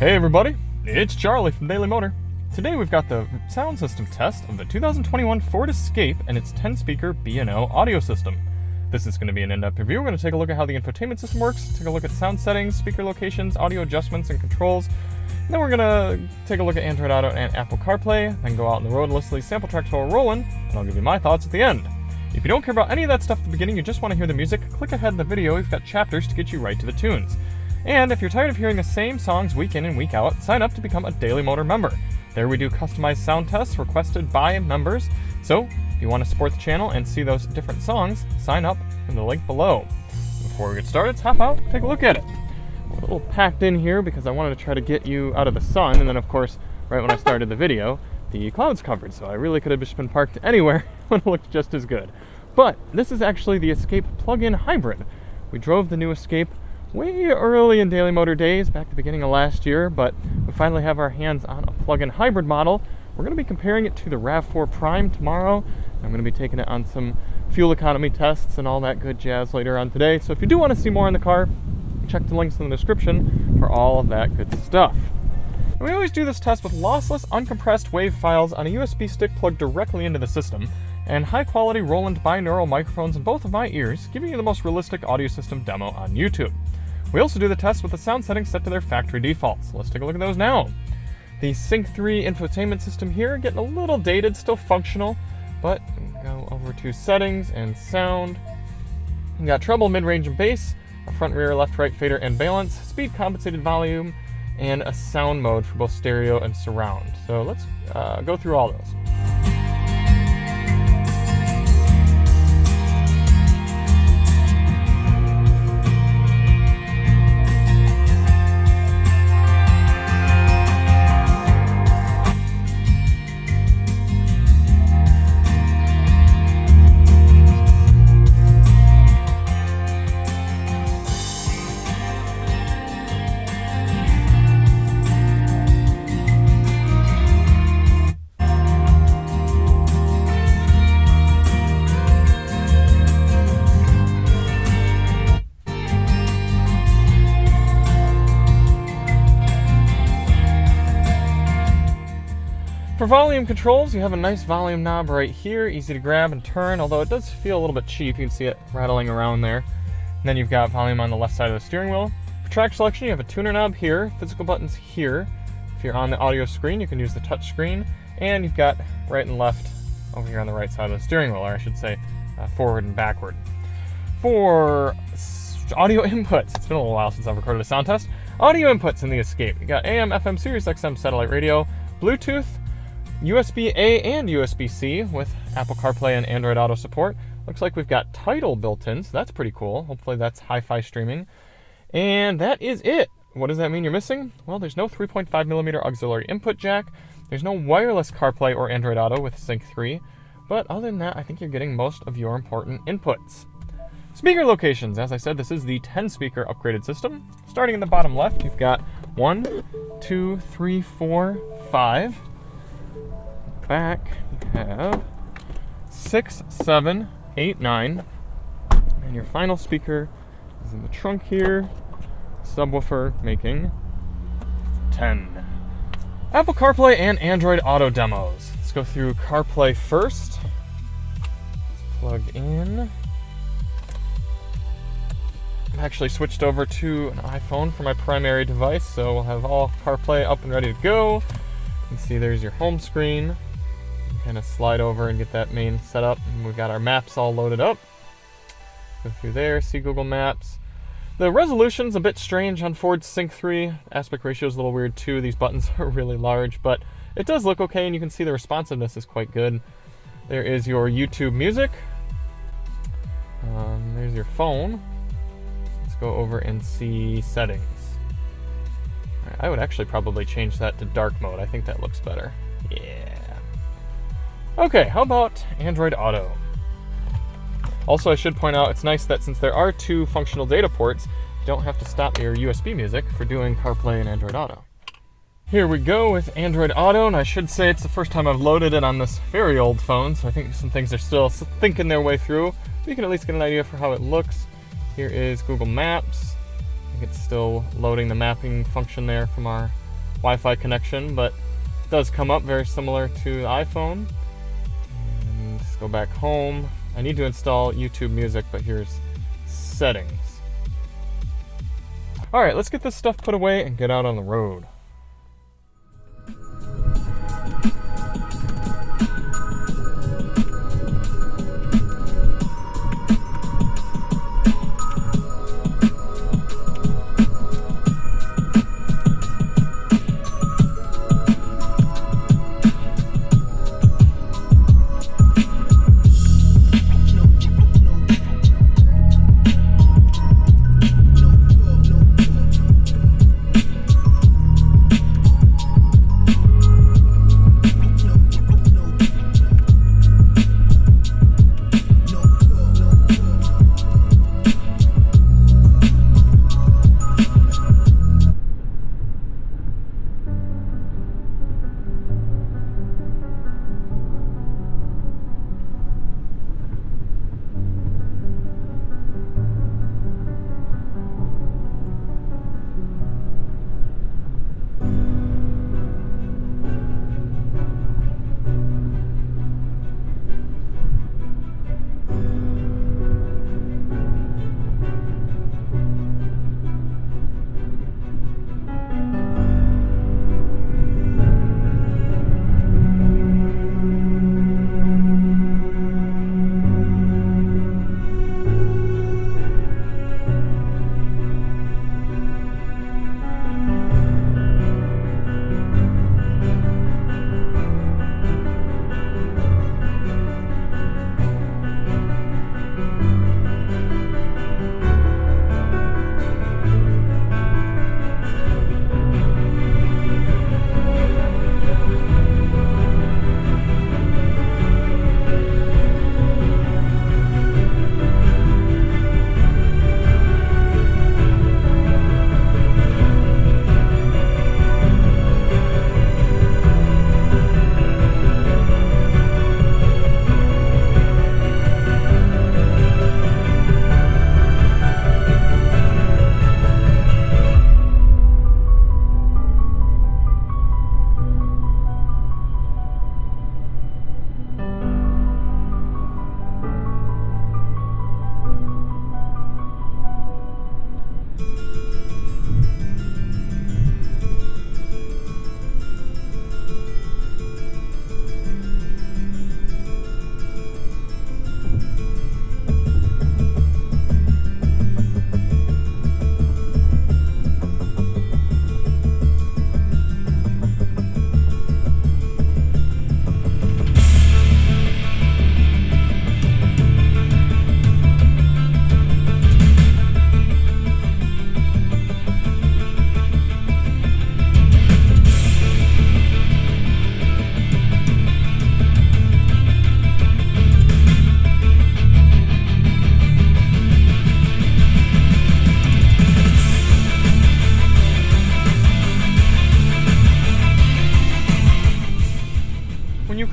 Hey everybody, it's Charlie from Daily Motor. Today we've got the sound system test of the 2021 Ford Escape and its 10-speaker B&O audio system. This is going to be an in-depth review. We're going to take a look at how the infotainment system works, take a look at sound settings, speaker locations, audio adjustments, and controls. And then we're going to take a look at Android Auto and Apple CarPlay, then go out on the road and listen to these sample tracks while we're rolling, and I'll give you my thoughts at the end. If you don't care about any of that stuff at the beginning, you just want to hear the music, click ahead in the video. We've got chapters to get you right to the tunes. And if you're tired of hearing the same songs week in and week out, sign up to become a Daily Motor member. There we do customized sound tests requested by members. So if you want to support the channel and see those different songs, sign up in the link below. Before we get started, let's hop out, take a look at it. We're a little packed in here because I wanted to try to get you out of the sun, and then of course, right when I started the video, the clouds covered, so I really could have just been parked anywhere when it looked just as good. But this is actually the Escape plug-in hybrid. We drove the new Escape way early in Daily Motor days, back at the beginning of last year, but we finally have our hands on a plug-in hybrid model. We're going to be comparing it to the RAV4 Prime tomorrow. I'm going to be taking it on some fuel economy tests and all that good jazz later on today. So if you do want to see more on the car, check the links in the description for all of that good stuff. And we always do this test with lossless, uncompressed WAV files on a USB stick plugged directly into the system, and high-quality Roland binaural microphones in both of my ears, giving you the most realistic audio system demo on YouTube. We also do the test with the sound settings set to their factory defaults. Let's take a look at those now. The Sync 3 infotainment system here, getting a little dated, still functional, but go over to settings and sound. We've got treble, mid-range, and bass, a front, rear, left, right fader and balance, speed compensated volume, and a sound mode for both stereo and surround. So let's go through all those. For volume controls, you have a nice volume knob right here, easy to grab and turn, although it does feel a little bit cheap. You can see it rattling around there. And then you've got volume on the left side of the steering wheel. For track selection, you have a tuner knob here, physical buttons here. If you're on the audio screen, you can use the touch screen, and you've got right and left over here on the right side of the steering wheel, or I should say forward and backward. For audio inputs, it's been a little while since I've recorded a sound test. Audio inputs in the Escape. You got AM, FM, Sirius XM satellite radio, Bluetooth, USB-A and USB-C with Apple CarPlay and Android Auto support. Looks like we've got Tidal built in, so that's pretty cool. Hopefully that's hi-fi streaming. And that is it. What does that mean you're missing? Well, there's no 3.5mm auxiliary input jack. There's no wireless CarPlay or Android Auto with Sync 3. But other than that, I think you're getting most of your important inputs. Speaker locations. As I said, this is the 10-speaker upgraded system. Starting in the bottom left, you've got 1, 2, 3, 4, 5. Back, you have 6, 7, 8, 9, and your final speaker is in the trunk here, subwoofer making 10. Apple CarPlay and Android Auto demos. Let's go through CarPlay first. Let's plug in. I've actually switched over to an iPhone for my primary device, so we'll have all CarPlay up and ready to go. You can see there's your home screen. Kind of slide over and get that main set up, and we've got our maps all loaded up. Go through there, see Google Maps. The resolution's a bit strange on Ford's Sync 3. Aspect ratio is a little weird too. These buttons are really large, but it does look okay, and you can see the responsiveness is quite good. There is your YouTube music. There's your phone. Let's go over and see settings. All right, I would actually probably change that to dark mode. I think that looks better. Yeah. Okay, how about Android Auto? Also, I should point out, it's nice that since there are 2 functional data ports, you don't have to stop your USB music for doing CarPlay and Android Auto. Here we go with Android Auto, and I should say it's the first time I've loaded it on this very old phone, so I think some things are still thinking their way through. But you can at least get an idea for how it looks. Here is Google Maps. I think it's still loading the mapping function there from our Wi-Fi connection, but it does come up very similar to the iPhone. And just go back home. I need to install YouTube Music, but here's settings. Alright, let's get this stuff put away and get out on the road.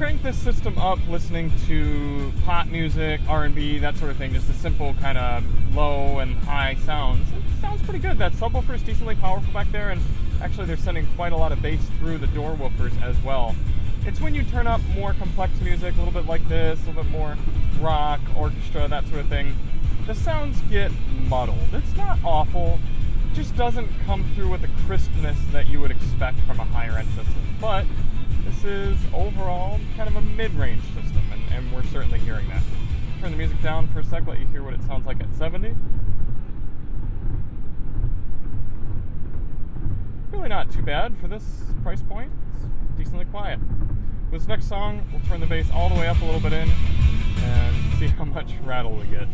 crank this system up listening to pop music, R&B, that sort of thing, just a simple kind of low and high sounds, it sounds pretty good. That subwoofer is decently powerful back there, and actually they're sending quite a lot of bass through the door woofers as well. It's when you turn up more complex music, a little bit like this, a little bit more rock, orchestra, that sort of thing, the sounds get muddled. It's not awful, it just doesn't come through with the crispness that you would expect from a higher end system. But this is overall kind of a mid-range system, and we're certainly hearing that. Turn the music down for a sec, let you hear what it sounds like at 70. Really not too bad for this price point. It's decently quiet. This next song, we'll turn the bass all the way up a little bit in and see how much rattle we get.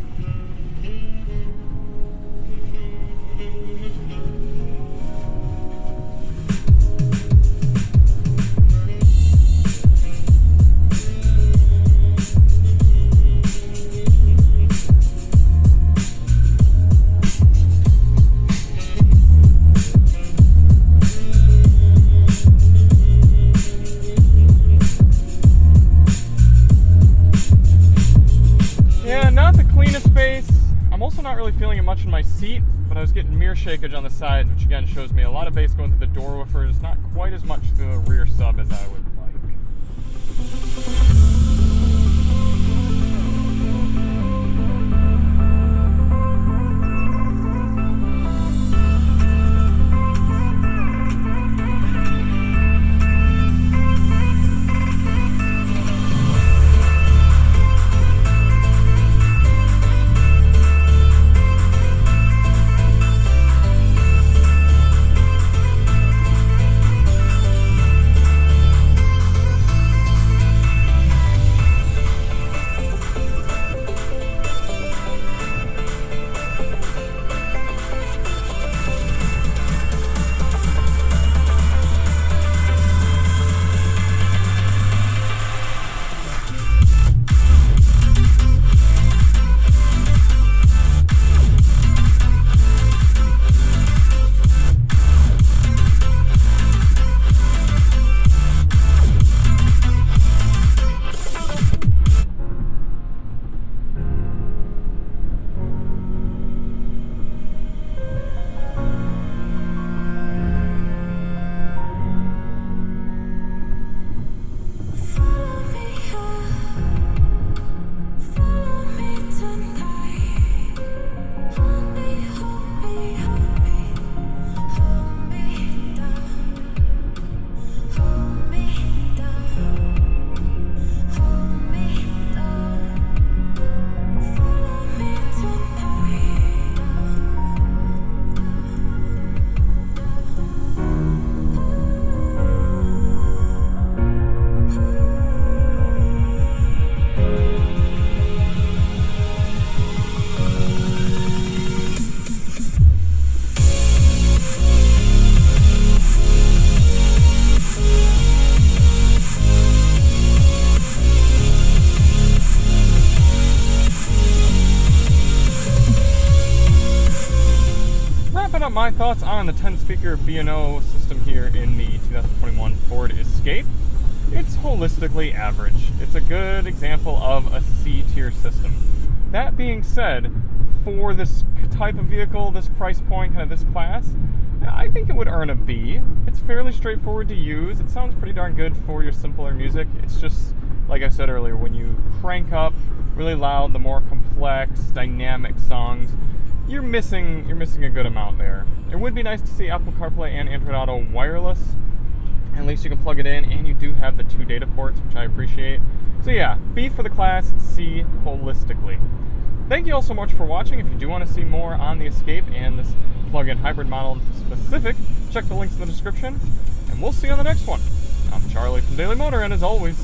Feeling it much in my seat, but I was getting mirror shakeage on the sides, which again shows me a lot of bass going through the door woofers, not quite as much through the rear sub as I would like. My thoughts on the 10-speaker B&O system here in the 2021 Ford Escape. It's holistically average. It's a good example of a C-tier system. That being said, for this type of vehicle, this price point, kind of this class, I think it would earn a B. It's fairly straightforward to use. It sounds pretty darn good for your simpler music. It's just, like I said earlier, when you crank up really loud, the more complex, dynamic songs, you're missing a good amount there. It would be nice to see Apple CarPlay and Android Auto wireless. At least you can plug it in, and you do have the 2 data ports, which I appreciate. So yeah, B for the class, C holistically. Thank you all so much for watching. If you do want to see more on the Escape and this plug-in hybrid model specific, check the links in the description, and we'll see you on the next one. I'm Charlie from Daily Motor, and as always,